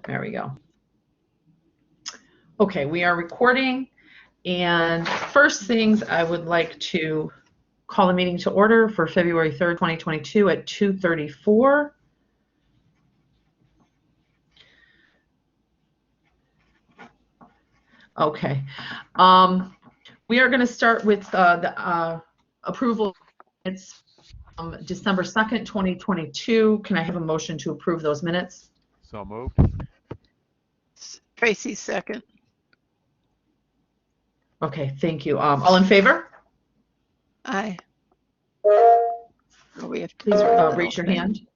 There we go. Okay, we are recording, and first things I would like to call the meeting to order for February 3rd, 2022 at 2:34. Okay. We are going to start with the approval. It's December 2nd, 2022. Can I have a motion to approve those minutes? So moved. Tracy, second. Okay, thank you. All in favor? Aye. Oh, we have to Please raise your hand.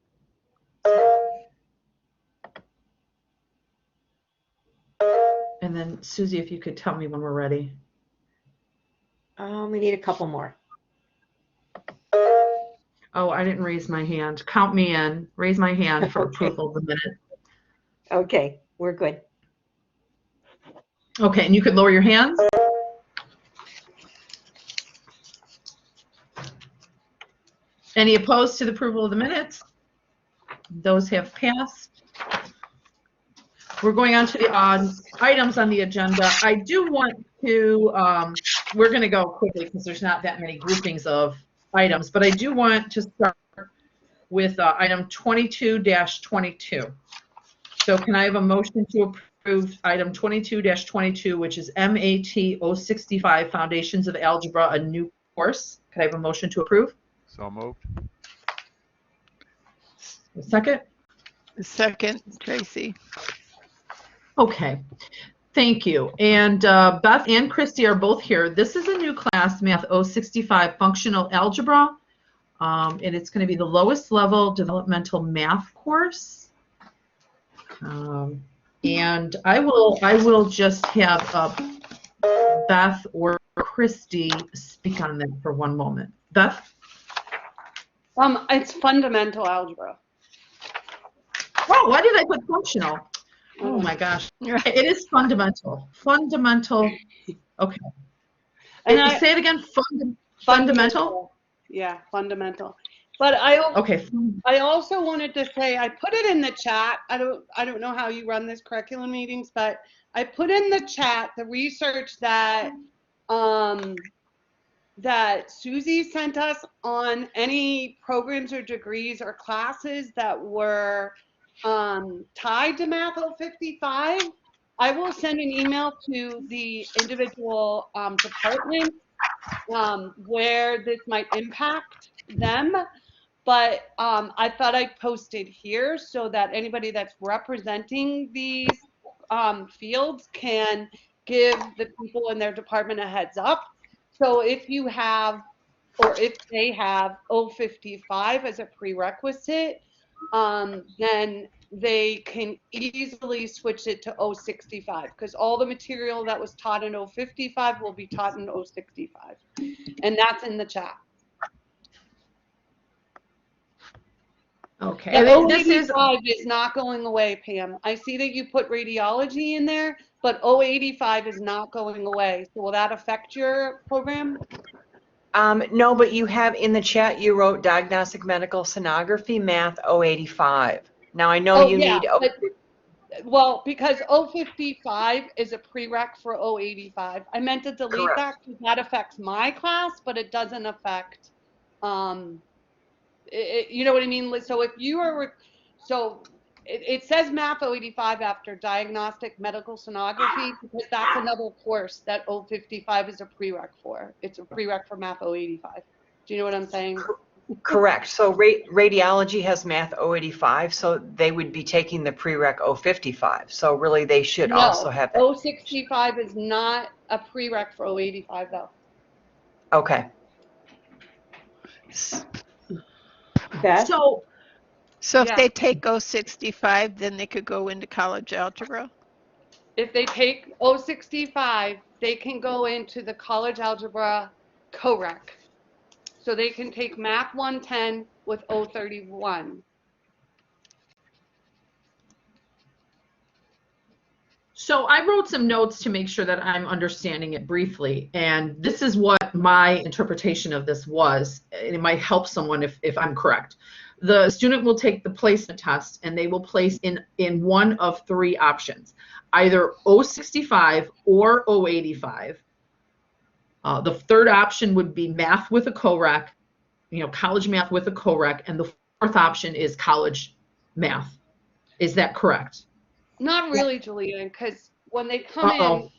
And then Susie, if you could tell me when we're ready. We need a couple more. Oh, I didn't raise my hand. Count me in. Raise my hand for Okay. approval of the minute. Okay, we're good. Okay, and you could lower your hands. Any opposed to the approval of the minutes? Those have passed. We're going on to the items on the agenda. I do want to, we're going to go quickly because there's not that many groupings of items, but I do want to start with item 22-22. So can I have a motion to approve item 22-22, which is MAT 065 Foundations of Algebra, a new course? Can I have a motion to approve? So moved. A second? Second, Tracy. Okay, thank you. And Beth and Christy are both here. This is a new class, Math 065 Functional Algebra, and it's going to be the lowest level developmental math course. And I will just have Beth or Christy speak on that for one moment. Beth? It's fundamental algebra. Oh, why did I put functional? Oh my gosh. It is fundamental. Fundamental. Okay. And say it again. Fundamental? Yeah, fundamental. But I also wanted to say, I put it in the chat. I don't know how you run this curriculum meetings, but I put in the chat the research that that Susie sent us on any programs or degrees or classes that were tied to Math 055. I will send an email to the individual departments where this might impact them. But I thought I'd post it here so that anybody that's representing these fields can give the people in their department a heads up. So if you have, or if they have 055 as a prerequisite, then they can easily switch it to 065 because all the material that was taught in 055 will be taught in 065. And that's in the chat. Okay. The 085 is not going away, Pam. I see that you put radiology in there, but 085 is not going away. So will that affect your program? No, but you have in the chat, you wrote diagnostic medical sonography, math 085. Now I know need. Well, because 055 is a prereq for 085. I meant to delete Correct. that because that affects my class, but it doesn't affect, you know what I mean? So if you are, it says math 085 after diagnostic medical sonography because that's another course that 055 is a prereq for. It's a prereq for math 085. Do you know what I'm saying? Correct. So radiology has math 085, so they would be taking the prereq 055. So really they should also have that. 065 is not a prereq for 085 though. Okay. Beth? So if they take 065, then they could go into college algebra? If they take 065, they can go into the college algebra co-req. So they can take math 110 with 031. So I wrote some notes to make sure that I'm understanding it briefly, and this is what my interpretation of this was, and it might help someone if I'm correct. the student will take the placement test and they will place in one of three options, either 065 or 085. The third option would be math with a co-rec, college math with a co-rec, and the fourth option is college math. Is that correct? Not really, Julia, because when they come in,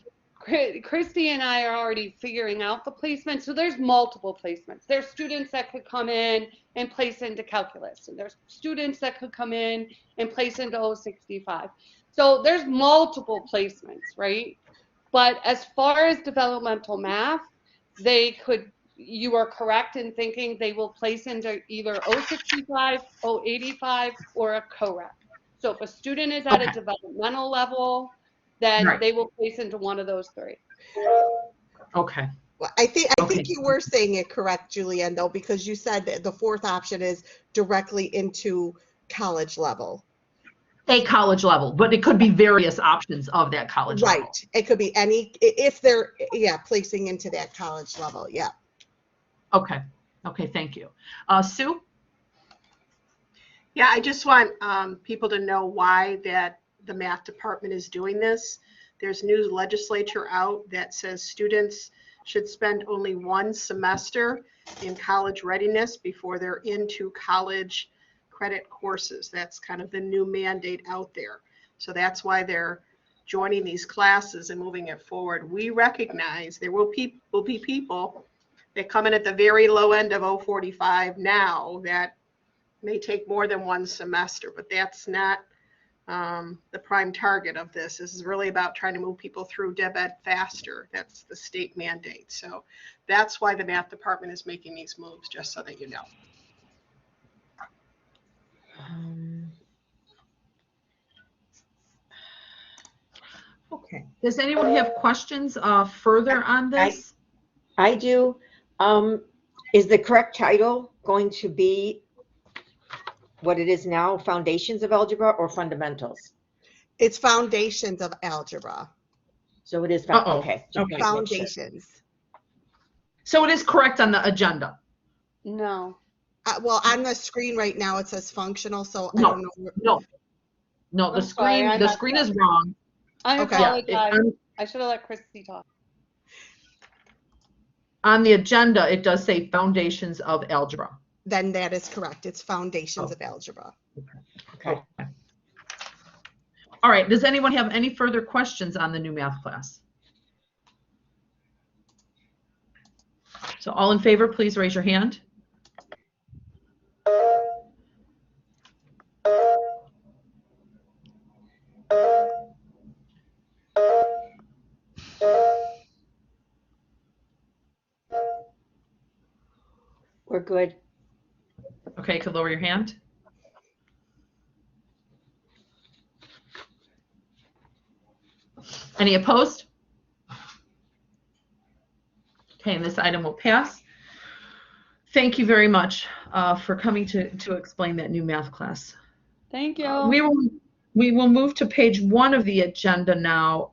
Christy and I are already figuring out the placement. So there's multiple placements. There's students that could come in and place into calculus, and there's students that could come in and place into 065. So there's multiple placements, right? But as far as developmental math, you are correct in thinking they will place into either 065, 085, or a co-rec. So if a student is at a developmental level, then they will place into one of those three. Okay. Well, I think you were saying it correct, Julianne, though, because you said that the fourth option is directly into college level. A college level, but it could be various options of that college level. Right. It could be any, if they're, placing into that college level. Yeah. Okay. Okay, thank you. Sue? Yeah, I just want people to know why that the math department is doing this. There's new legislature out that says students should spend only one semester in college readiness before they're into college credit courses. That's kind of the new mandate out there. So that's why they're joining these classes and moving it forward. We recognize there will be people that come in at the very low end of 045 now that may take more than one semester, but that's not the prime target of this. This is really about trying to move people through DebEd faster. That's the state mandate. So that's why the math department is making these moves, just so that you know. Okay. Does anyone have questions further on this? I do. Is the correct title going to be what it is now, Foundations of Algebra or Fundamentals? It's Foundations of Algebra. So it is, okay. Foundations. So it is correct on the agenda? No. Well, on the screen right now, it says functional, so No. I don't know. No, the I'm sorry, I messed screen up. is wrong. I Okay. apologize. I should have let Christy talk. On the agenda, it does say Foundations of Algebra. Then that is correct. It's Foundations of Algebra. Okay. All right. Does anyone have any further questions on the new math class? So all in favor, please raise your hand. We're good. Okay, you could lower your hand. Any opposed? Okay, and this item will pass. Thank you very much for coming to explain that new math class. Thank you. We will move to page 1 of the agenda now.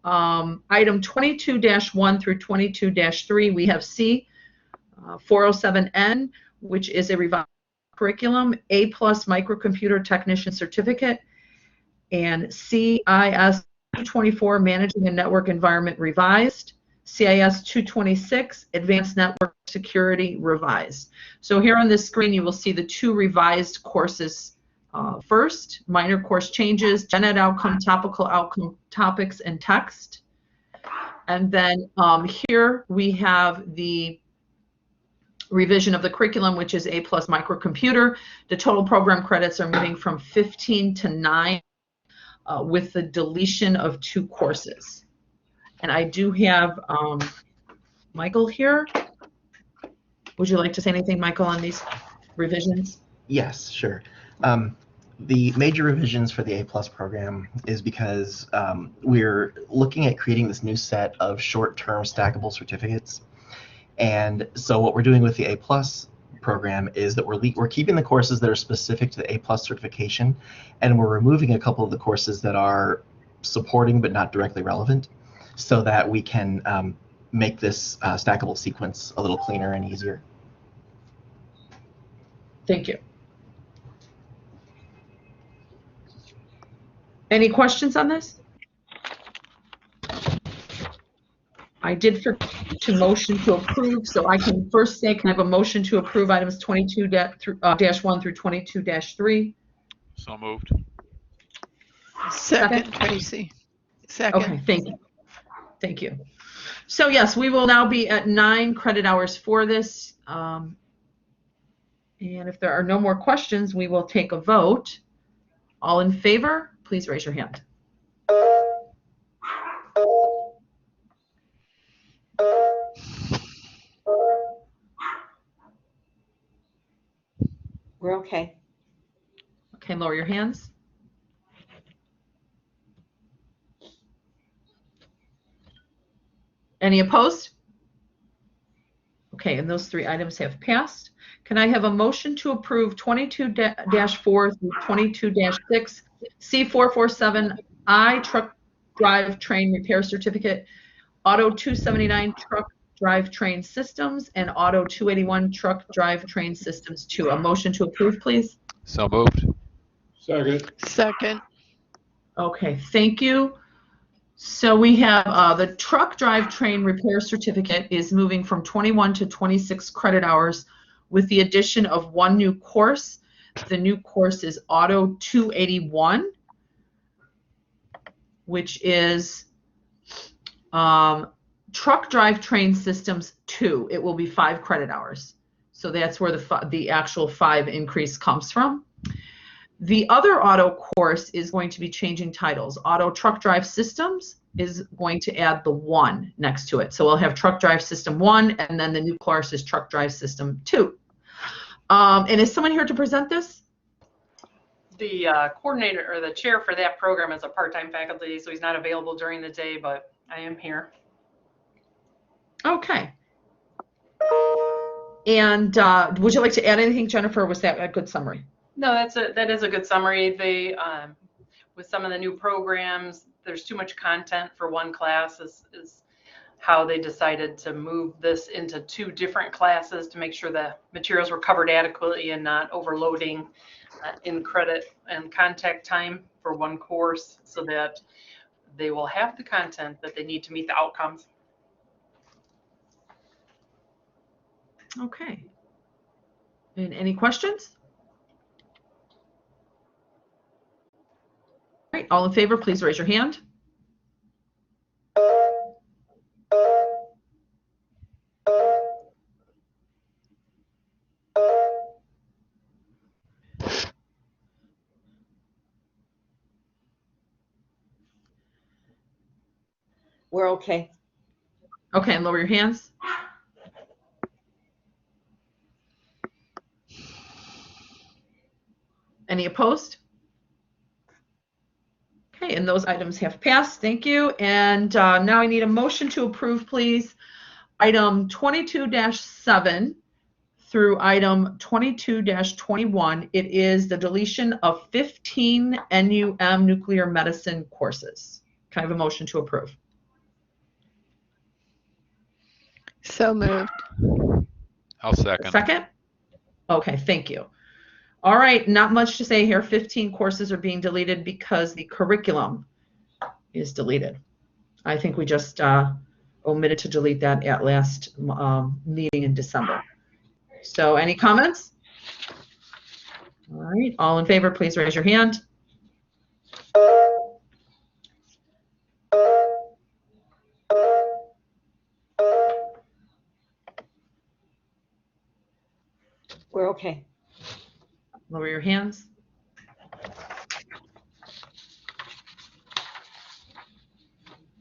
Item 22-1 through 22-3, we have C, 407N, which is a revised curriculum, A+ microcomputer technician certificate, and CIS 224, managing a network environment revised, CIS 226, advanced network security revised. So here on this screen, you will see the two revised courses. First, minor course changes, gen ed outcome, topical outcome, topics, and text. And then here we have the revision of the curriculum, which is A+ microcomputer. The total program credits are moving from 15 to 9 with the deletion of 2 courses. And I do have Michael here. Would you like to say anything, Michael, on these revisions? Yes, sure. The major revisions for the A+ program is because we're looking at creating this new set of short-term stackable certificates. And so what we're doing with the A+ program is that we're keeping the courses that are specific to the A+ certification, and we're removing a couple of the courses that are supporting but not directly relevant, so that we can make this stackable sequence a little cleaner and easier. Thank you. Any questions on this? I did forget to motion to approve, so I can first say, can I have a motion to approve items 22-1 through 22-3? So moved. Second? Second, Tracy. Second. Okay, thank you. Thank you. So yes, we will now be at 9 credit hours for this. And if there are no more questions, we will take a vote. All in favor, please raise your hand. We're okay. Okay, lower your hands. Any opposed? Okay, and those 3 items have passed. Can I have a motion to approve 22-4 through 22-6 C447I truck drive train repair certificate, Auto 279 truck drive train systems, and Auto 281 truck drive train systems 2. A motion to approve, please. So moved. Second. Second. Okay, thank you. So we have the truck drive train repair certificate is moving from 21 to 26 credit hours with the addition of 1 new course. The new course is Auto 281, which is truck drive train systems 2. It will be 5 credit hours. So that's where the actual 5 increase comes from. The other auto course is going to be changing titles. Auto truck drive systems is going to add the 1 next to it. So we'll have truck drive system 1, and then the new course is truck drive system 2. And is someone here to present this? The coordinator or the chair for that program is a part-time faculty, so he's not available during the day, but I am here. Okay. And would you like to add anything, Jennifer? Or was that a good summary? No, that is a good summary. They with some of the new programs, there's too much content for one class is how they decided to move this into 2 different classes to make sure the materials were covered adequately and not overloading in credit and contact time for one course, so that they will have the content that they need to meet the outcomes. Okay. And any questions? All right, all in favor, please raise your hand. We're okay. Okay, and lower your hands. Any opposed? Okay, and those items have passed. Thank you. And now I need a motion to approve, please, item 22-7 through item 22-21. It is the deletion of 15 NUM nuclear medicine courses. Can I have a motion to approve? So moved. I'll second. Second? Okay, thank you. All right, not much to say here. 15 courses are being deleted because the curriculum is deleted. I think we just omitted to delete that at last meeting in December. So any comments? All right, all in favor, please raise your hand. We're okay. Lower your hands.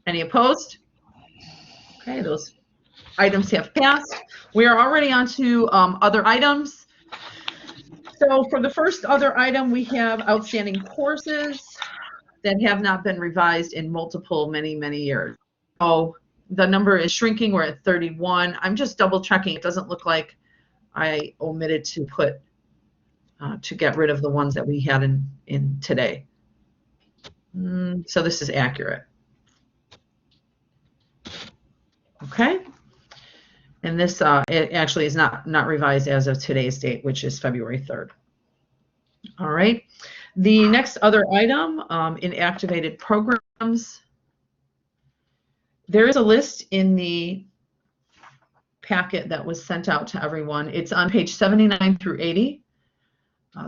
Any opposed? Okay, those items have passed. We are already on to other items. So for the first other item, we have outstanding courses that have not been revised in many years. Oh, the number is shrinking. We're at 31. I'm just double checking. It doesn't look like I omitted to put to get rid of the ones that we had in today. So this is accurate. Okay. And this it actually is not revised as of today's date, which is February 3rd. All right. The next other item, in activated programs, there is a list in the packet that was sent out to everyone. It's on page 79 through 80.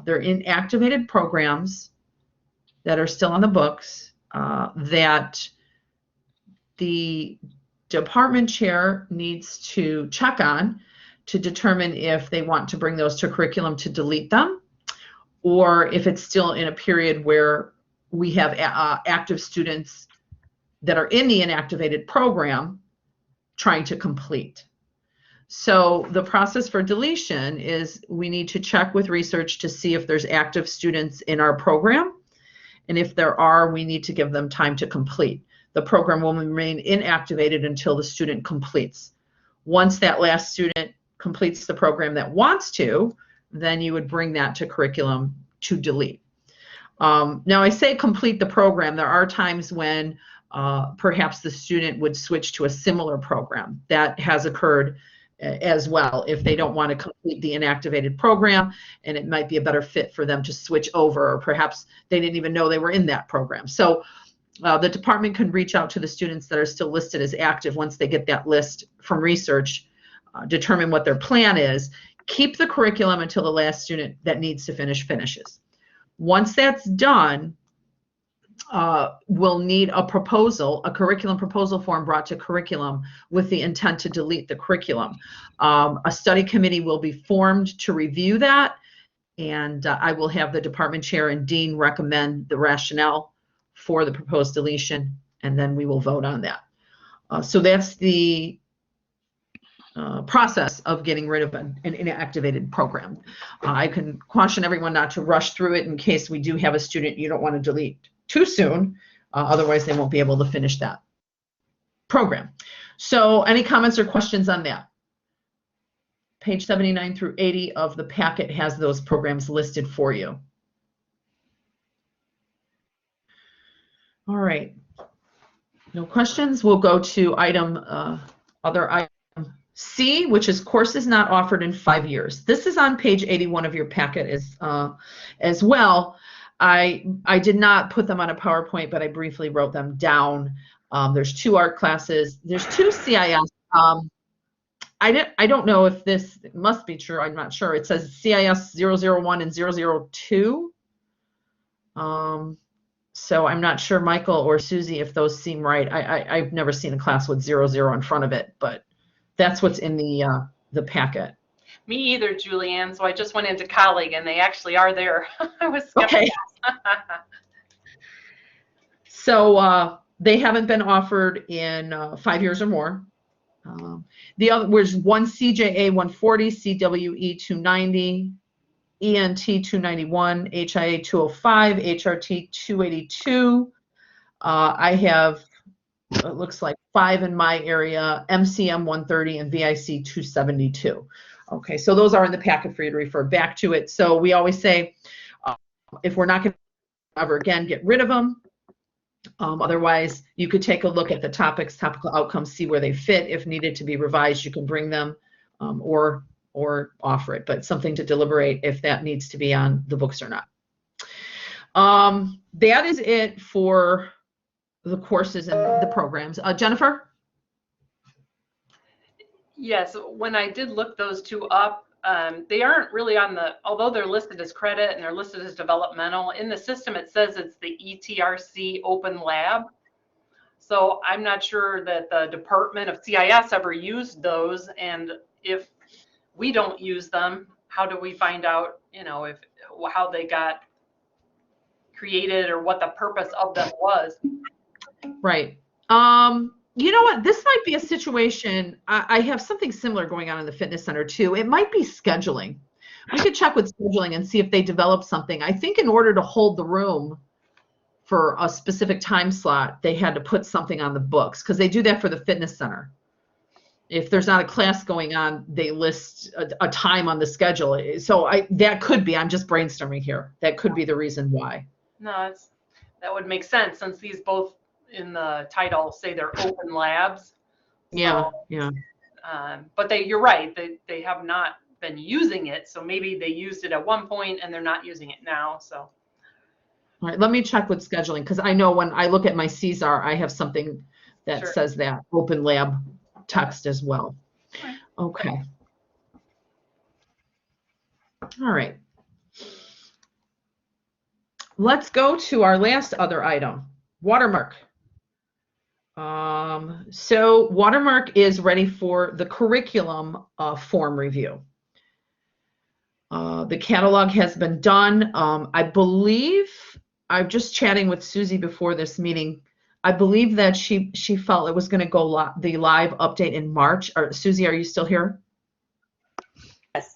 They're in activated programs that are still on the books, that the department chair needs to check on to determine if they want to bring those to curriculum to delete them, or if it's still in a period where we have active students that are in the inactivated program trying to complete. So the process for deletion is we need to check with research to see if there's active students in our program. And if there are, we need to give them time to complete. The program will remain inactivated until the student completes. Once that last student completes the program that wants to, then you would bring that to curriculum to delete. Now I say complete the program. There are times when perhaps the student would switch to a similar program. That has occurred as well if they don't want to complete the inactivated program, and it might be a better fit for them to switch over, or perhaps they didn't even know they were in that program. So the department can reach out to the students that are still listed as active once they get that list from research, determine what their plan is, keep the curriculum until the last student that needs to finish finishes. Once that's done, we'll need a proposal, a curriculum proposal form brought to curriculum with the intent to delete the curriculum. A study committee will be formed to review that, and I will have the department chair and dean recommend the rationale for the proposed deletion, and then we will vote on that. So that's the process of getting rid of an inactivated program. I can caution everyone not to rush through it in case we do have a student you don't want to delete too soon, otherwise they won't be able to finish that program. So any comments or questions on that? Page 79 through 80 of the packet has those programs listed for you. All right, no questions. We'll go to other item C, which is courses not offered in 5 years. This is on page 81 of your packet as well. I did not put them on a PowerPoint, but I briefly wrote them down. There's 2 art classes. There's 2 CIS. I don't know if this must be true. I'm not sure. It says CIS 001 and 002. So I'm not sure, Michael or Susie, if those seem right. I've never seen a class with 00 in front of it, but that's what's in the packet. Me either, Julianne. So I just went into colleague and they actually are there. I was skeptical. Okay. So they haven't been offered in 5 years or more. The other was one CJA 140, CWE 290, ENT 291, HIA 205, HRT 282. I have, it looks like 5 in my area, MCM 130 and VIC 272. Okay, so those are in the packet for you to refer back to it. So we always say, if we're not going to ever again get rid of them, otherwise you could take a look at the topics, topical outcomes, see where they fit. If needed to be revised, you can bring them or offer it, but something to deliberate if that needs to be on the books or not. That is it for the courses and the programs. Jennifer? Yes, when I did look those 2 up, they aren't really on the, although they're listed as credit and they're listed as developmental, in the system it says it's the ETRC Open Lab. So I'm not sure that the Department of CIS ever used those, and if we don't use them, how do we find out, you know, if how they got created or what the purpose of them was? Right. You know what? This might be a situation. I have something similar going on in the fitness center too. It might be scheduling. We could check with scheduling and see if they develop something. I think in order to hold the room for a specific time slot, they had to put something on the books, because they do that for the fitness center. If there's not a class going on, they list a time on the schedule. So that could be, I'm just brainstorming here. That could be the reason why. No, that would make sense, since these both in the title say they're open labs. Yeah, So, yeah. But you're right, they have not been using it, so maybe they used it at one point and they're not using it now. So All right, let me check with scheduling, because I know when I look at my CSAR, I have something that Sure. says that, open lab text as well. Right. Okay. All right. Let's go to our last other item, Watermark. So Watermark is ready for the curriculum form review. The catalog has been done. I believe, I'm just chatting with Susie before this meeting. I believe that she felt it was going to go the live update in March. Susie, are you still here? Yes.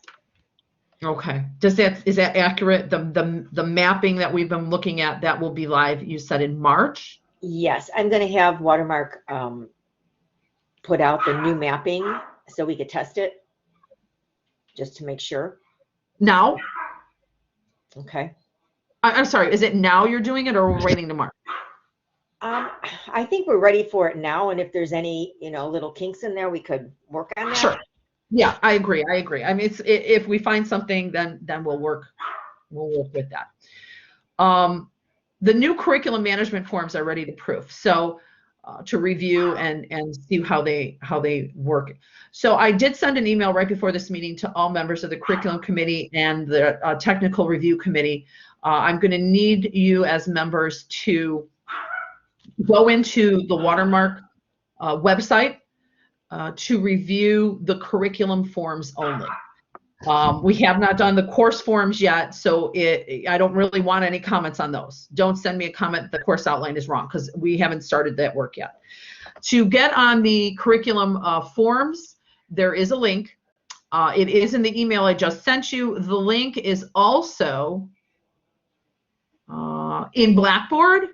Okay. Is that accurate? The mapping that we've been looking at, that will be live, you said, in March? Yes, I'm going to have Watermark put out the new mapping so we could test it, just to make sure. Now? Okay. I'm sorry, is it now you're doing it, or we're waiting to March? I think we're ready for it now, and if there's any, little kinks in there, we could work on that. Sure. Yeah, I agree. I mean, if we find something, then we'll work with that. The new curriculum management forms are ready to proof, so to review and see how they work. So I did send an email right before this meeting to all members of the curriculum committee and the technical review committee. I'm going to need you as members to go into the Watermark website to review the curriculum forms only. We have not done the course forms yet, so I don't really want any comments on those. Don't send me a comment the course outline is wrong, because we haven't started that work yet. To get on the curriculum forms, there is a link. It is in the email I just sent you. The link is also in Blackboard.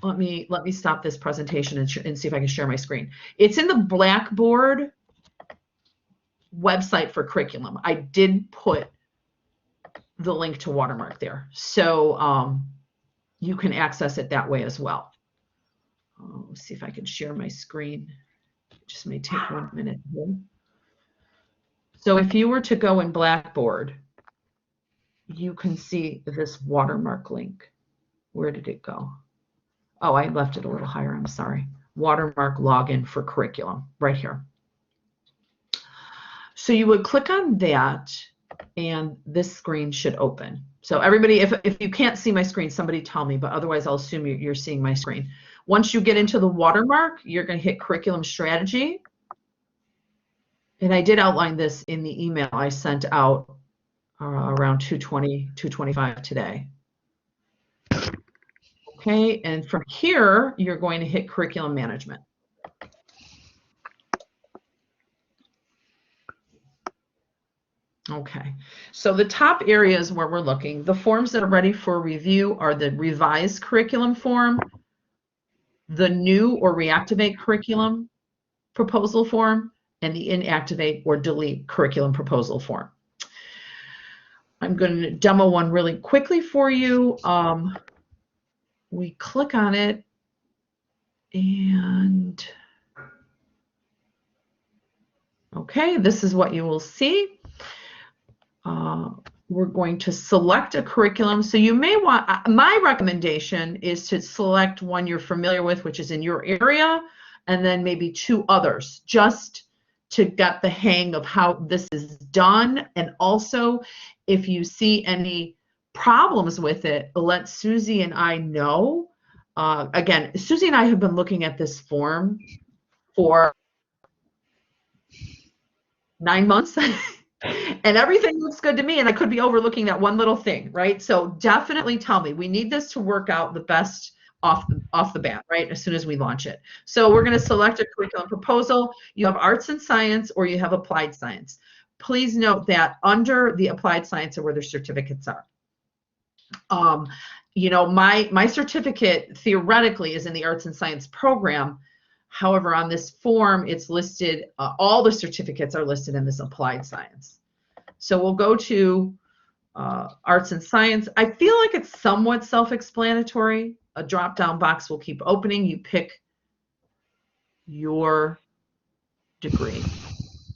Let me stop this presentation and see if I can share my screen. It's in the Blackboard website for curriculum. I did put the link to Watermark there, so you can access it that way as well. Let's see if I can share my screen. It just may take 1 minute here. So if you were to go in Blackboard, you can see this Watermark link. Where did it go? Oh, I left it a little higher, I'm sorry. Watermark login for curriculum, right here. So you would click on that, and this screen should open. So everybody, if you can't see my screen, somebody tell me, but otherwise I'll assume you're seeing my screen. Once you get into the Watermark, you're going to hit curriculum strategy. And I did outline this in the email I sent out around 2:25 today. Okay, and from here, you're going to hit curriculum management. Okay, so the top areas where we're looking, the forms that are ready for review are the revised curriculum form, the new or reactivate curriculum proposal form, and the inactivate or delete curriculum proposal form. I'm going to demo one really quickly for you. We click on it, and okay, this is what you will see. We're going to select a curriculum. So you may want, my recommendation is to select one you're familiar with, which is in your area, and then maybe 2 others, just to get the hang of how this is done. And also, if you see any problems with it, let Susie and I know. Again, Susie and I have been looking at this form for 9 months. And everything looks good to me, and I could be overlooking that one little thing, right? So definitely tell me. We need this to work out the best off the bat, right, as soon as we launch it. So we're going to select a curriculum proposal. You have arts and science, or you have applied science. Please note that under the applied science are where their certificates are. You know, my certificate theoretically is in the arts and science program. However, on this form, it's listed, all the certificates are listed in this applied science. So we'll go to arts and science. I feel like it's somewhat self-explanatory. A drop-down box will keep opening. You pick your degree,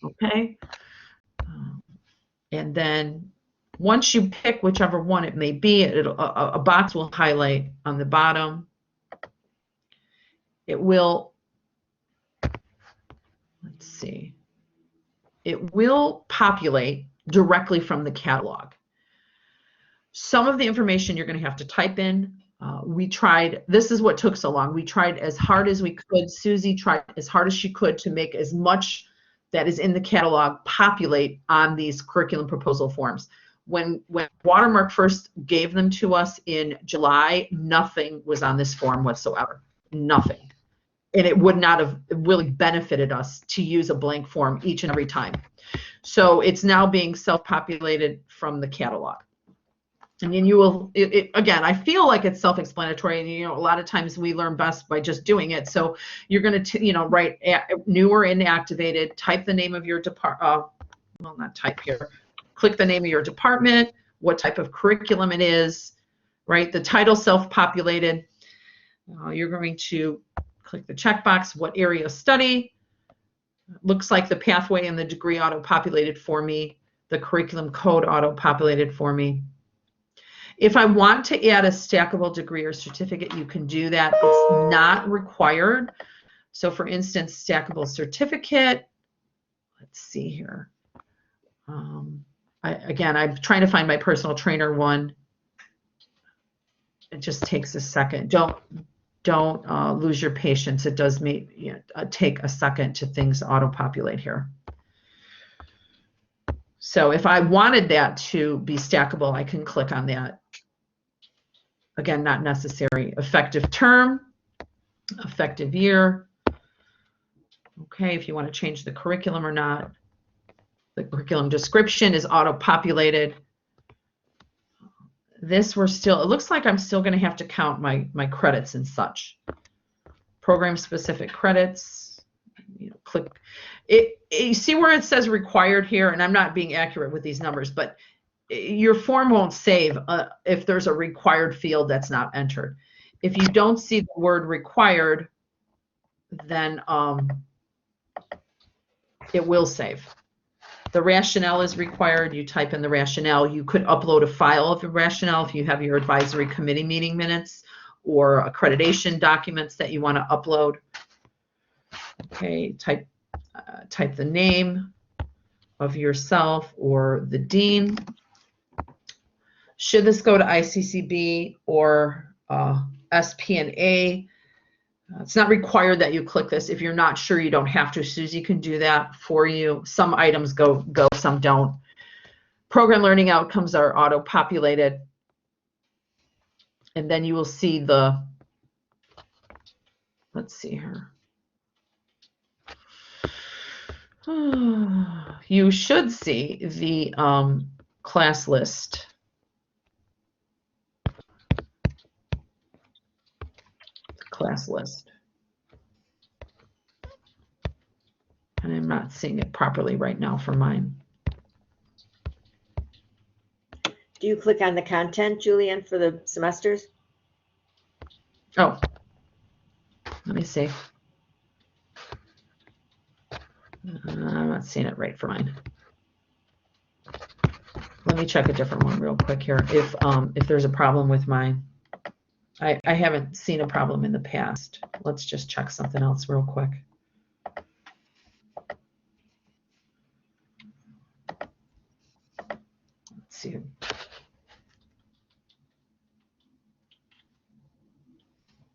okay? And then Once you pick whichever one it may be, a box will highlight on the bottom. It will, let's see, it will populate directly from the catalog. Some of the information you're going to have to type in. We tried, this is what took so long. We tried as hard as we could. Susie tried as hard as she could to make as much that is in the catalog populate on these curriculum proposal forms. When Watermark first gave them to us in July, nothing was on this form whatsoever. Nothing. And it would not have really benefited us to use a blank form each and every time. So it's now being self-populated from the catalog. And then you will, again, I feel like it's self-explanatory, and a lot of times we learn best by just doing it. So you're going to, write new or inactivated, type the name of your department, well, not type here, click the name of your department, what type of curriculum it is, right? The title self-populated. You're going to click the checkbox, what area of study. Looks like the pathway and the degree auto-populated for me. The curriculum code auto-populated for me. If I want to add a stackable degree or certificate, you can do that. It's not required. So for instance, stackable certificate, let's see here. Again, I'm trying to find my personal trainer one. It just takes a second. Don't lose your patience. It does take a second to things auto-populate here. So if I wanted that to be stackable, I can click on that. Again, not necessary. Effective term, effective year. Okay, if you want to change the curriculum or not. The curriculum description is auto-populated. This it looks like I'm still going to have to count my credits and such. Program-specific credits. Click. You see where it says required here, and I'm not being accurate with these numbers, but your form won't save if there's a required field that's not entered. If you don't see the word required, then it will save. The rationale is required. You type in the rationale. You could upload a file of the rationale if you have your advisory committee meeting minutes or accreditation documents that you want to upload. Okay, type the name of yourself or the dean. Should this go to ICCB or SPNA? It's not required that you click this. If you're not sure, you don't have to. Susie can do that for you. Some items go, some don't. Program learning outcomes are auto-populated. And then you will see the, let's see here. You should see the class list. Class list. And I'm not seeing it properly right now for mine. Do you click on the content, Julianne, for the semesters? Oh, let me see. I'm not seeing it right for mine. Let me check a different one real quick here. If there's a problem with mine. I haven't seen a problem in the past. Let's just check something else real quick. Let's see.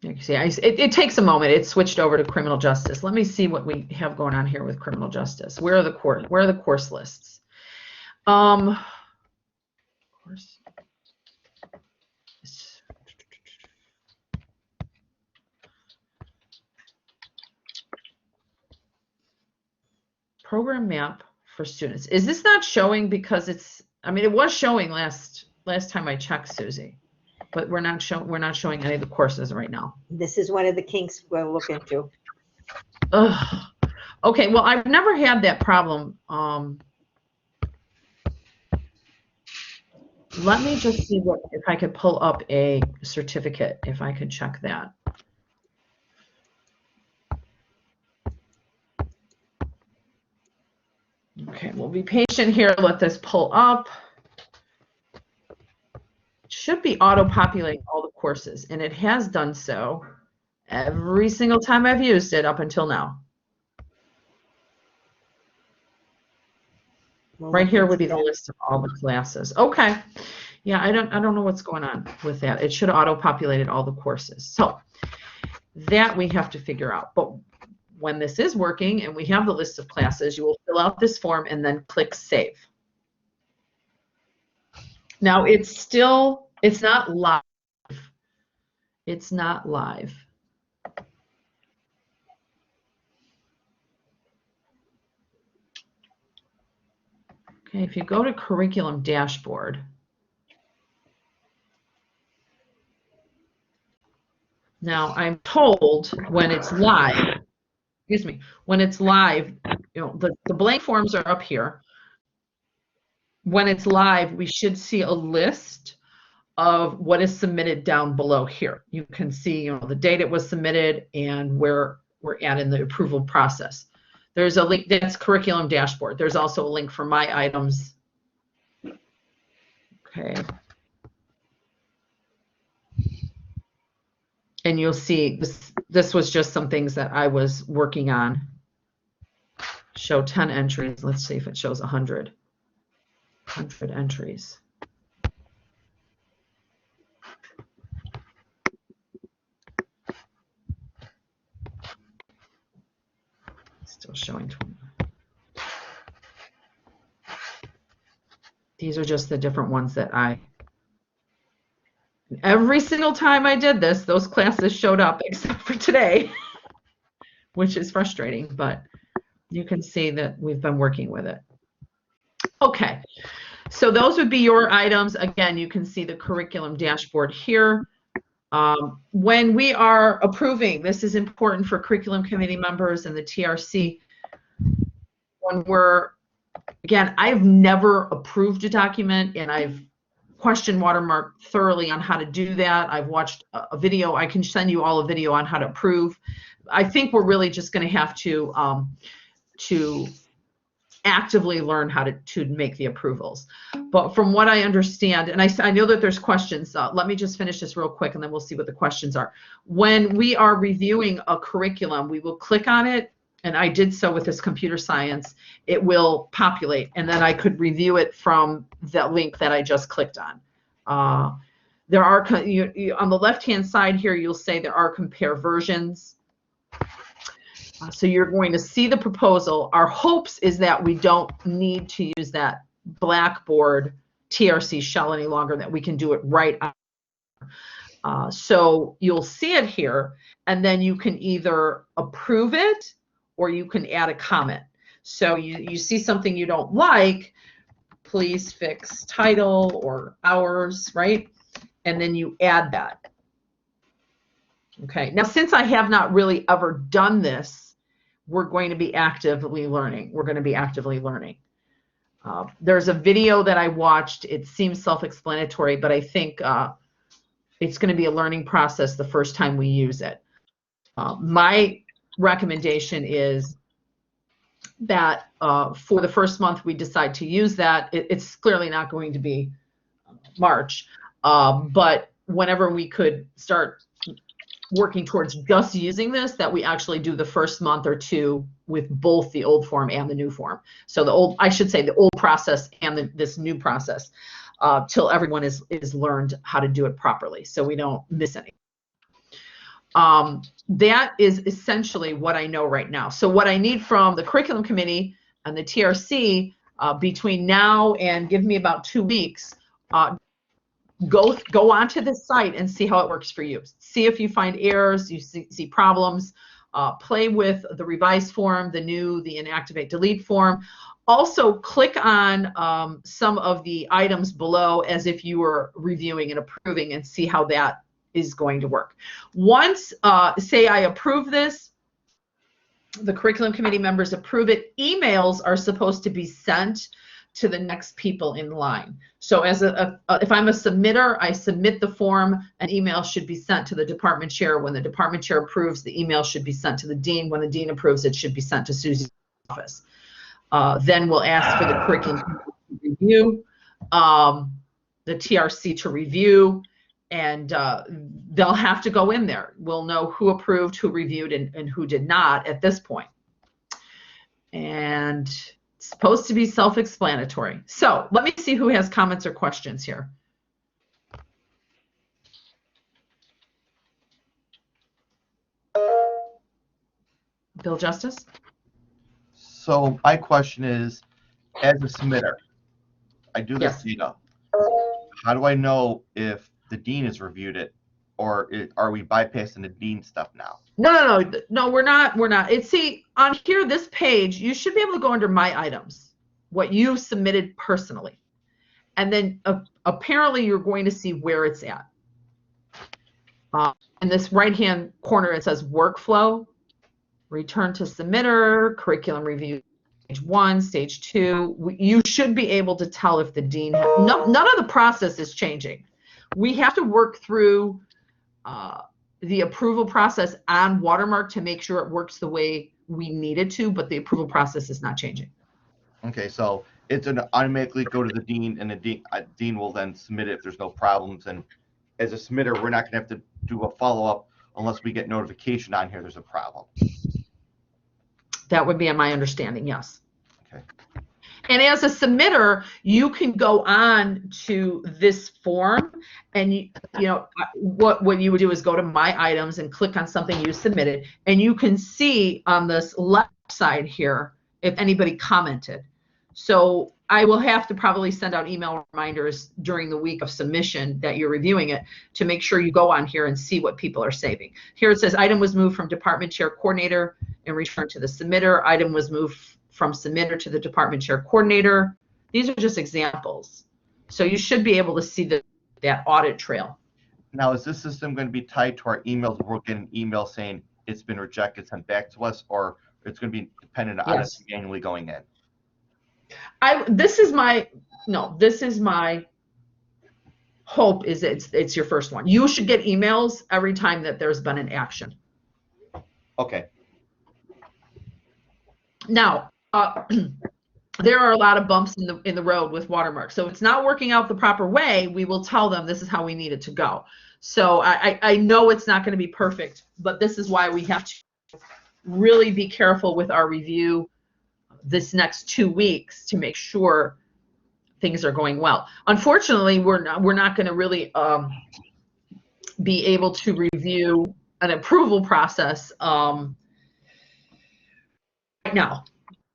You can see, it takes a moment. It switched over to criminal justice. Let me see what we have going on here with criminal justice. Where are the course lists? Course. Program map for students. Is this not showing because it's, I mean, it was showing last time I checked, Susie, but we're not showing any of the courses right now. This is one of the kinks we'll look into. Ugh. Okay, well, I've never had that problem. Let me just see if I could pull up a certificate, if I could check that. Okay, we'll be patient here. Let this pull up. should be auto-populating all the courses, and it has done so every single time I've used it up until now. Right here would be the list of all the classes. Okay. Yeah, I don't know what's going on with that. It should have auto-populated all the courses. So that we have to figure out. But when this is working and we have the list of classes, you will fill out this form and then click Save. Now it's not live. It's not live. Okay, if you go to Curriculum Dashboard, now I'm told when it's live, when it's live, you know, the blank forms are up here. When it's live, we should see a list of what is submitted down below here. You can see, you know, the date it was submitted and where we're at in the approval process. There's a link, that's Curriculum Dashboard. There's also a link for my items. Okay. And you'll see this was just some things that I was working on. Show 10 entries. Let's see if it shows 100 entries. Still showing 20. These are just the different ones that every single time I did this, those classes showed up except for today, which is frustrating, but you can see that we've been working with it. Okay, so those would be your items. Again, you can see the curriculum dashboard here. When we are approving, this is important for curriculum committee members and the TRC. When we're, again, I've never approved a document, and I've questioned Watermark thoroughly on how to do that. I've watched a video. I can send you all a video on how to approve. I think we're really just going to have to actively learn how to make the approvals. But from what I understand, and I know that there's questions, let me just finish this real quick and then we'll see what the questions are. When we are reviewing a curriculum, we will click on it, and I did so with this computer science. It will populate, and then I could review it from the link that I just clicked on. There are, on the left-hand side here, you'll say there are compare versions. So you're going to see the proposal. Our hopes is that we don't need to use that Blackboard TRC shell any longer, that we can do it right on. So you'll see it here, and then you can either approve it or you can add a comment. So you see something you don't like, please fix title or hours, right? And then you add that. Okay, now since I have not really ever done this, we're going to be actively learning. We're going to be actively learning. There's a video that I watched. It seems self-explanatory, but I think it's going to be a learning process the first time we use it. My recommendation is that for the first month we decide to use that. It's clearly not going to be March, but whenever we could start working towards just using this, that we actually do the first month or two with both the old form and the new form. So the old, I should say the old process and this new process, till everyone is learned how to do it properly, so we don't miss any. That is essentially what I know right now. So what I need from the curriculum committee and the TRC between now and give me about 2 weeks, go onto this site and see how it works for you. See if you find errors, you see problems, play with the revised form, the inactivate delete form. Also click on some of the items below as if you were reviewing and approving, and see how that is going to work. Once, say I approve this, the curriculum committee members approve it, emails are supposed to be sent to the next people in line. So as if I'm a submitter, I submit the form, an email should be sent to the department chair. When the department chair approves, the email should be sent to the dean. When the dean approves, it should be sent to Susie's office. Then we'll ask for the curriculum review. the TRC to review, and they'll have to go in there. We'll know who approved, who reviewed, and who did not at this point. And it's supposed to be self-explanatory. So let me see who has comments or questions here. Bill Justice? So my question is, as a submitter, I do this Yes. data. How do I know if the dean has reviewed it, or are we bypassing the dean stuff now? No, we're not. It's, see, on here, this page, you should be able to go under My Items, what you submitted personally. And then apparently you're going to see where it's at. In this right-hand corner, it says Workflow, Return to Submitter, Curriculum Review, Stage 1, Stage 2. You should be able to tell if the dean, none of the process is changing. We have to work through the approval process on Watermark to make sure it works the way we need it to, but the approval process is not changing. Okay, so it's going to automatically go to the dean, and the dean will then submit it if there's no problems. And as a submitter, we're not going to have to do a follow-up unless we get notification on here there's a problem. That would be my understanding, yes. Okay. And as a submitter, you can go on to this form, and you know what you would do is go to My Items and click on something you submitted, and you can see on this left side here if anybody commented. So I will have to probably send out email reminders during the week of submission that you're reviewing it to make sure you go on here and see what people are saving. Here it says item was moved from department chair coordinator and returned to the submitter. Item was moved from submitter to the department chair coordinator. These are just examples. So you should be able to see that audit trail. Now, is this system going to be tied to our emails? We'll get an email saying it's been rejected, sent back to us, or it's going to be dependent on us manually going in? This is my hope is it's your first one. You should get emails every time that there's been an action. Okay. Now, there are a lot of bumps in the road with Watermark. So if it's not working out the proper way, we will tell them this is how we need it to go. So I know it's not going to be perfect, but this is why we have to really be careful with our review this next 2 weeks to make sure things are going well. Unfortunately, we're not going to really be able to review an approval process right now.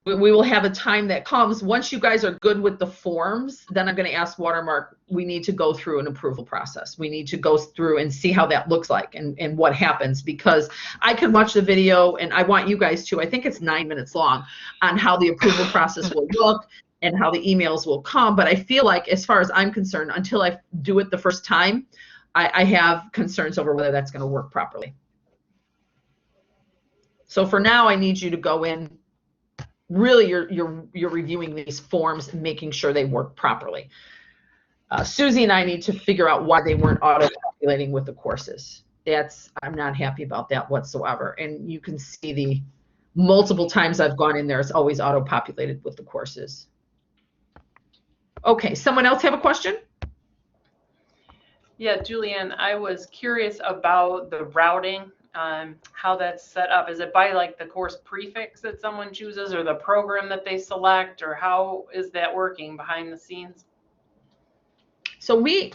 We will have a time that comes once you guys are good with the forms. Then I'm going to ask Watermark. We need to go through an approval process. We need to go through and see how that looks like and what happens, because I can watch the video, and I want you guys to. I think it's 9 minutes long on how the approval process will look and how the emails will come. But I feel like, as far as I'm concerned, until I do it the first time, I have concerns over whether that's going to work properly. So for now, I need you to go in. Really, you're reviewing these forms and making sure they work properly. Susie and I need to figure out why they weren't auto-populating with the courses. I'm not happy about that whatsoever. And you can see the multiple times I've gone in there, it's always auto-populated with the courses. Okay, someone else have a question? Yeah, Julianne, I was curious about the routing. How that's set up. Is it by like the course prefix that someone chooses, or the program that they select, or how is that working behind the scenes? So we,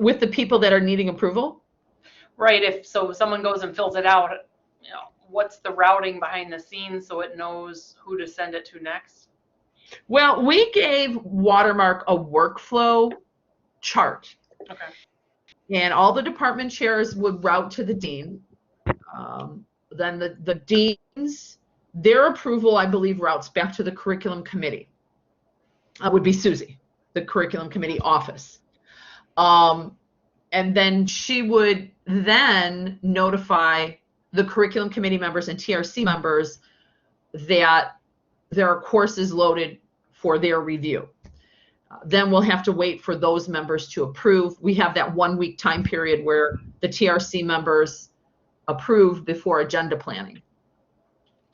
with the people that are needing approval? Right, if someone goes and fills it out, what's the routing behind the scenes so it knows who to send it to next? Well, we gave Watermark a workflow chart. Okay. And all the department chairs would route to the dean. Then the deans, their approval, I believe, routes back to the curriculum committee. Would be Susie, the curriculum committee office. And then she would then notify the curriculum committee members and TRC members that there are courses loaded for their review. Then we'll have to wait for those members to approve. We have that 1 week time period where the TRC members approve before agenda planning.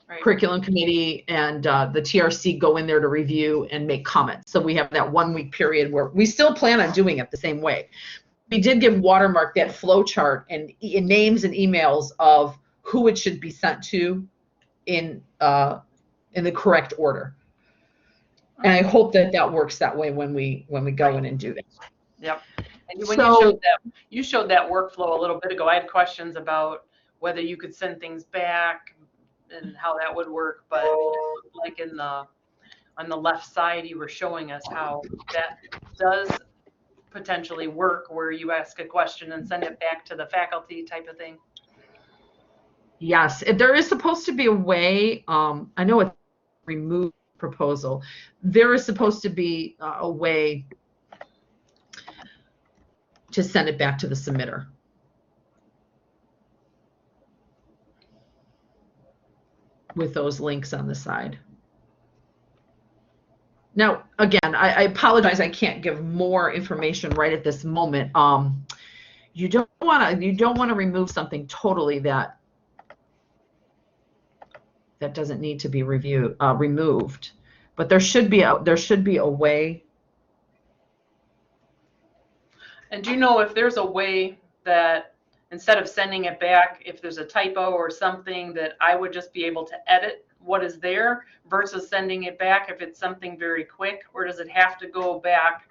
Right. curriculum committee and the TRC go in there to review and make comments. So we have that 1 week period where we still plan on doing it the same way. We did give Watermark that flow chart and names and emails of who it should be sent to in the correct order. And I hope that that works that way when we go in and do that. Yep. And when you showed that workflow a little bit ago, I had questions about whether you could send things back and how that would work. But like on the left side, you were showing us how that does potentially work, where you ask a question and send it back to the faculty type of thing. Yes, there is supposed to be a way. I know it's remove proposal. There is supposed to be a way to send it back to the submitter. With those links on the side. Now, again, I apologize. I can't give more information right at this moment. You don't want to remove something totally that doesn't need to be removed. But there should be a way. And do you know if there's a way that instead of sending it back, if there's a typo or something, that I would just be able to edit what is there versus sending it back if it's something very quick? Or does it have to go back,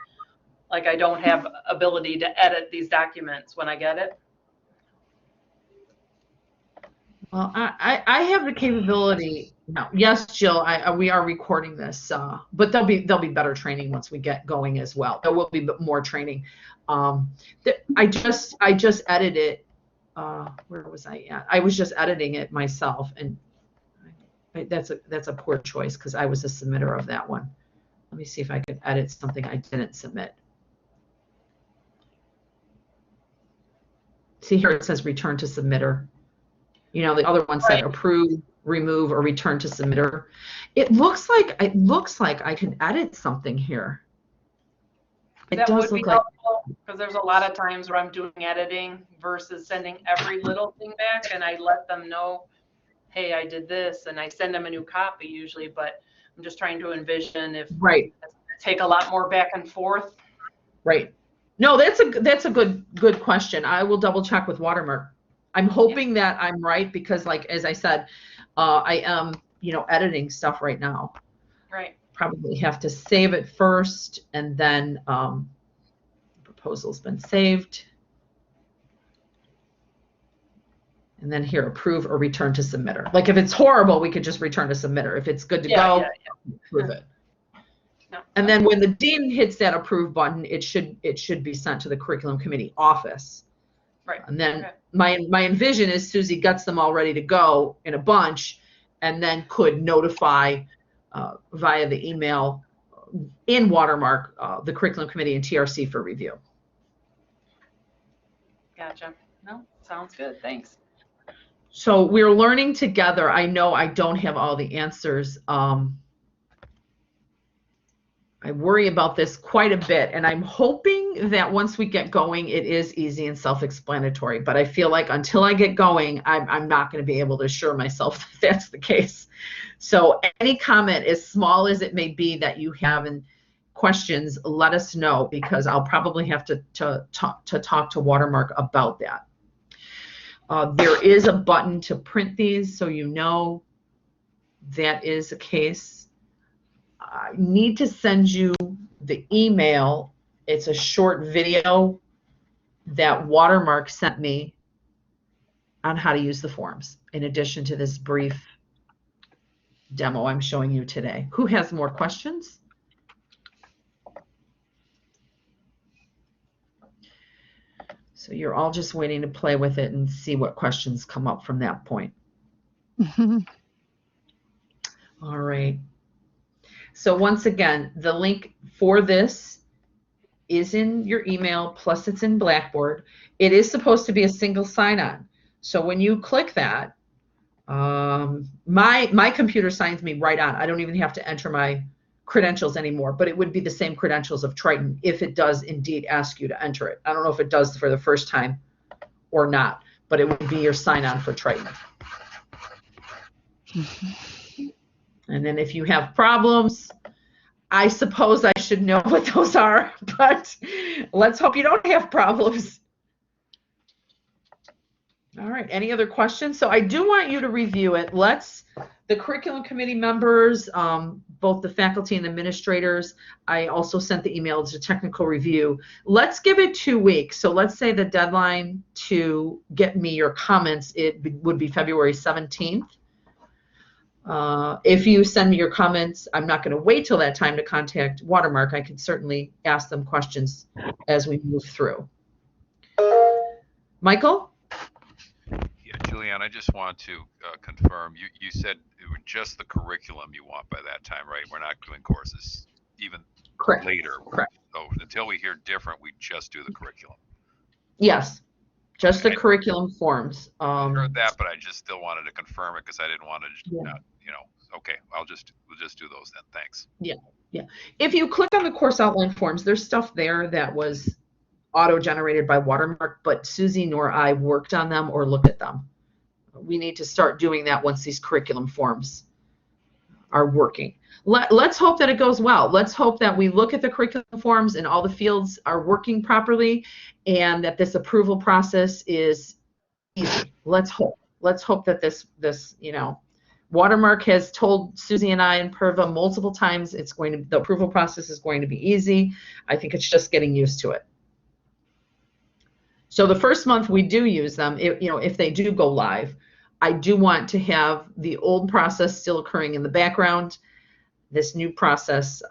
like I don't have ability to edit these documents when I get it? Well, I have the capability. No, yes, Jill, we are recording this, but there'll be better training once we get going as well. There will be more training. I just edited. Where was I at? I was just editing it myself, and that's a poor choice because I was a submitter of that one. Let me see if I could edit something I didn't submit. See here, it says return to submitter. You know, the other one said approve, remove, or return to submitter. It looks like I can edit something here. It does look like, because there's a lot of times where I'm doing editing versus sending every little thing back, and I let them know, hey, I did this, and I send them a new copy usually. But I'm just trying to envision if it's gonna take a lot more back and forth. Right. No, that's a good question. I will double check with Watermark. I'm hoping that I'm right because, like as I said, I am editing stuff right now. Right. Probably have to save it first, and then proposal's been saved, and then here approve or return to submitter. Like if it's horrible, we could just return to submitter. If it's good to go, approve it. No. And then when the dean hits that approve button, it should be sent to the curriculum committee office. Right. And then my envision is Susie gets them all ready to go in a bunch, and then could notify via the email in Watermark the curriculum committee and TRC for review. Gotcha. No, sounds good. Thanks. So we're learning together. I know I don't have all the answers. I worry about this quite a bit, and I'm hoping that once we get going, it is easy and self-explanatory. But I feel like until I get going, I'm not going to be able to assure myself that that's the case. So any comment, as small as it may be, that you have and questions, let us know, because I'll probably have to talk to Watermark about that. There is a button to print these, so you know that is the case. I need to send you the email. It's a short video that Watermark sent me on how to use the forms, in addition to this brief demo I'm showing you today. Who has more questions? So you're all just waiting to play with it and see what questions come up from that point. All right. So once again, the link for this is in your email, plus it's in Blackboard. It is supposed to be a single sign-on. So when you click that, my computer signs me right on. I don't even have to enter my credentials anymore, but it would be the same credentials of Triton if it does indeed ask you to enter it. I don't know if it does for the first time or not, but it would be your sign-on for Triton. And then if you have problems, I suppose I should know what those are, but let's hope you don't have problems. All right, any other questions? So I do want you to review it. The curriculum committee members, both the faculty and administrators, I also sent the email to technical review. Let's give it 2 weeks. So let's say the deadline to get me your comments, would be February 17th. If you send me your comments, I'm not going to wait till that time to contact Watermark. I can certainly ask them questions as we move through. Michael? Yeah, Julianne, I just want to confirm, you said it was just the curriculum you want by that time, right? We're not doing courses even Correct. later. Correct. So until we hear different, we just do the curriculum. Yes, just the Okay. curriculum forms. I heard that, but I just still wanted to confirm it because I didn't want to, Yeah. okay, we'll just do those then. Thanks. Yeah. If you click on the course outline forms, there's stuff there that was auto-generated by Watermark, but Susie nor I worked on them or looked at them. We need to start doing that once these curriculum forms are working. Let's hope that it goes well. Let's hope that we look at the curriculum forms and all the fields are working properly and that this approval process is easy. Let's hope. Let's hope that this Watermark has told Susie and I and Perva multiple times the approval process is going to be easy. I think it's just getting used to it. So the first month we do use them, if they do go live, I do want to have the old process still occurring in the background, this new process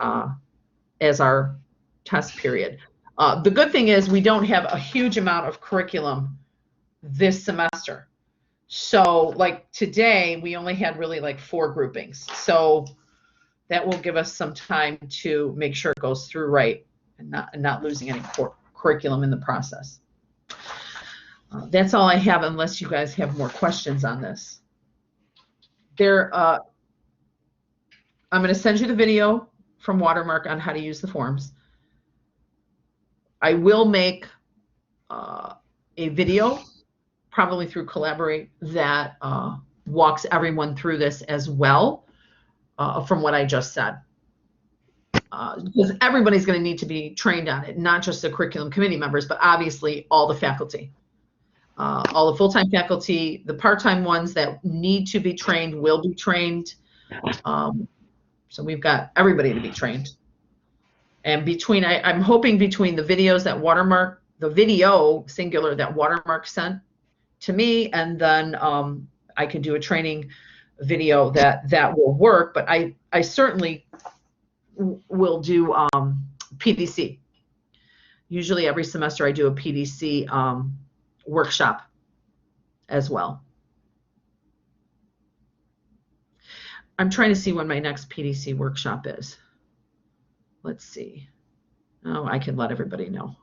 as our test period. The good thing is we don't have a huge amount of curriculum this semester. So like today, we only had really like 4 groupings. So that will give us some time to make sure it goes through right and not losing any curriculum in the process. That's all I have unless you guys have more questions on this. I'm going to send you the video from Watermark on how to use the forms. I will make a video, probably through Collaborate, that walks everyone through this as well from what I just said. Because everybody's going to need to be trained on it, not just the curriculum committee members, but obviously all the faculty. All the full-time faculty, the part-time ones that need to be trained will be trained. So we've got everybody to be trained. And I'm hoping between the videos that Watermark, the video singular that Watermark sent to me, and then I could do a training video that will work. But I certainly will do PDC. Usually every semester I do a PDC workshop as well. I'm trying to see when my next PDC workshop is. Let's see. Oh, I can let everybody know.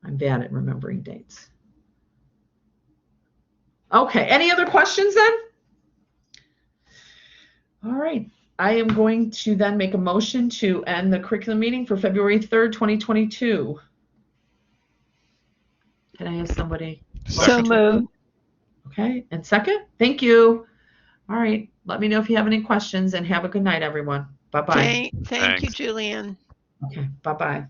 I'm bad at remembering dates. Okay, any other questions then? All right, I am going to then make a motion to end the curriculum meeting for February 3rd, 2022. Can I have somebody? So moved. Okay, and second? Thank you. All right, let me know if you have any questions and have a good night, everyone. Bye-bye. Thank you, Julianne. Okay, bye-bye.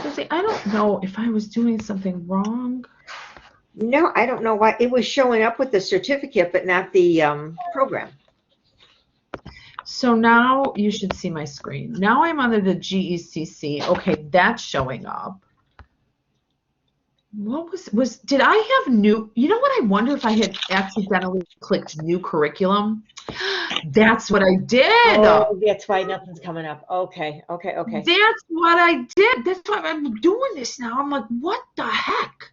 Susie, I don't know if I was doing something wrong. No, I don't know why it was showing up with the certificate, but not the program. So now you should see my screen. Now I'm under the GECC. Okay, that's showing up. What did I have new, you know what, I wonder if I had accidentally clicked new curriculum. That's what I did. Oh, that's why nothing's coming up. Okay, okay, okay. That's what I did. That's why I'm doing this now. I'm like, what the heck?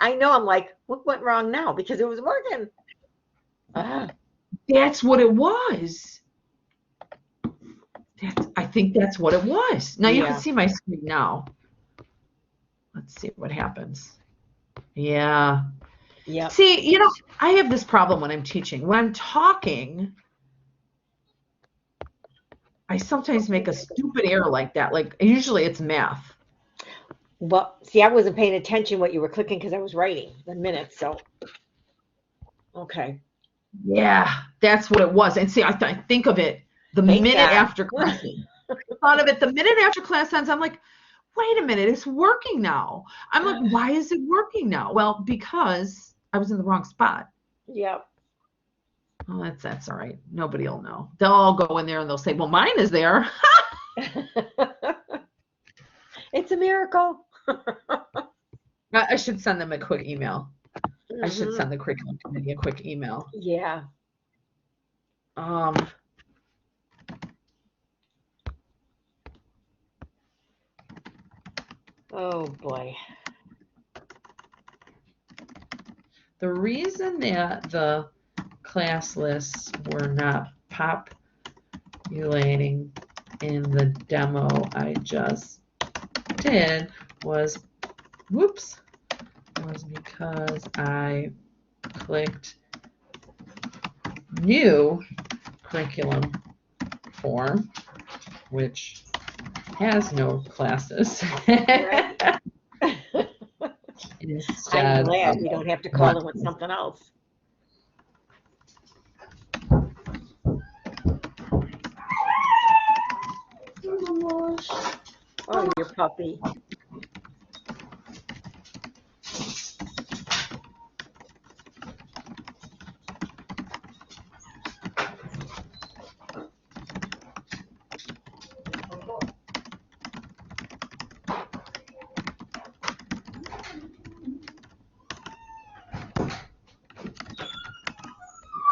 I know. I'm like, what went wrong now? Because it was working. Ah, That's what it was. I think that's what it was. Now you Yeah. can see my screen now. Let's see what happens. Yeah. Yep. See, you know, I have this problem when I'm teaching. When I'm talking, I sometimes make a stupid error like that. Like usually it's math. Well, see, I wasn't paying attention what you were clicking because I was writing the minutes. So, okay. Yeah, that's what it was. And see, I think of it the Thank minute God. after class ends. I thought of it the minute after class ends. I'm like, wait a minute, it's working now. I'm like, why is it working now? Well, because I was in the wrong spot. Yep. Oh, that's all right. Nobody will know. They'll all go in there and they'll say, well, mine is there. It's a miracle. I should send them a quick email. I should Mhm. send the curriculum committee a quick email. Yeah. Oh boy. The reason that the class lists were not populating in the demo I just did was because I clicked new curriculum form, which has no classes. Right. I'm Instead glad of we don't have to call them with something else. Oh, your puppy.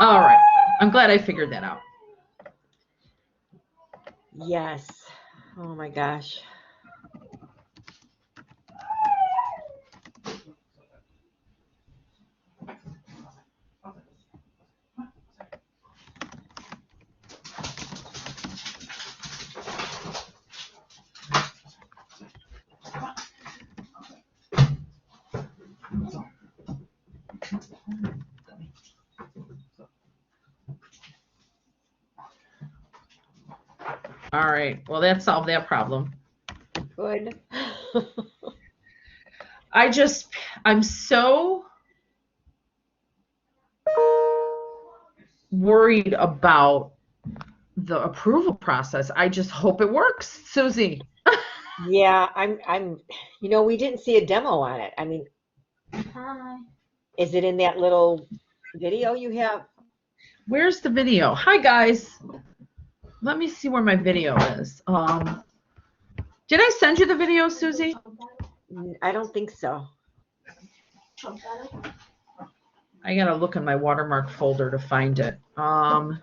all right. I'm glad I figured that out. Yes. Oh my gosh. All right. Well, that solved that problem. Good. I'm so worried about the approval process. I just hope it works, Susie. Yeah, we didn't see a demo on it. I mean, is it in that little video you have? Where's the video? Hi, guys. Let me see where my video is. Did I send you the video, Susie? I don't think so. I gotta look in my watermark folder to find it. All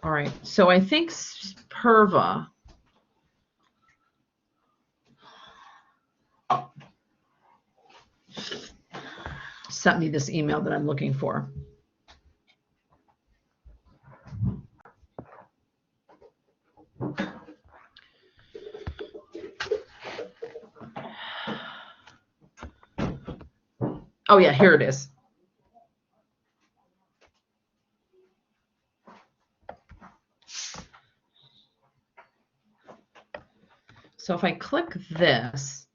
right, so I think Perva sent me this email that I'm looking for. Oh yeah, here it is. So if I click this,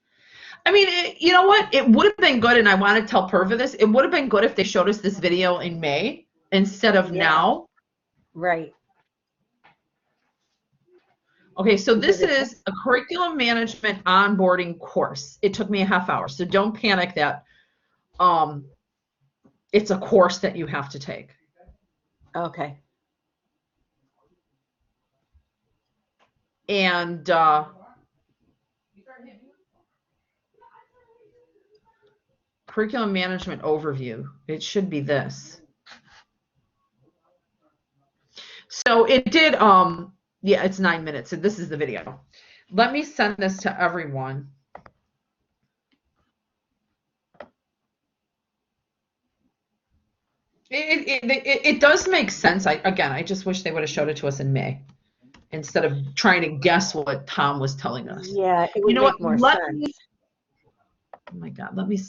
I mean, you know what? It would have been good, and I want to tell Perva this. It would have been good if they showed us this video in May instead of now. Right. Okay, so this Because is a curriculum management onboarding course. It took me a half hour, so don't panic that it's a course that you have to take. Okay. And curriculum management overview. It should be this. So it did, yeah, it's 9 minutes. So this is the video. Let me send this to everyone. It does make sense. Again, I just wish they would have showed it to us in May instead of trying to guess what Tom was telling us. Yeah, it would You know make what? more Let sense. me, oh my God, let me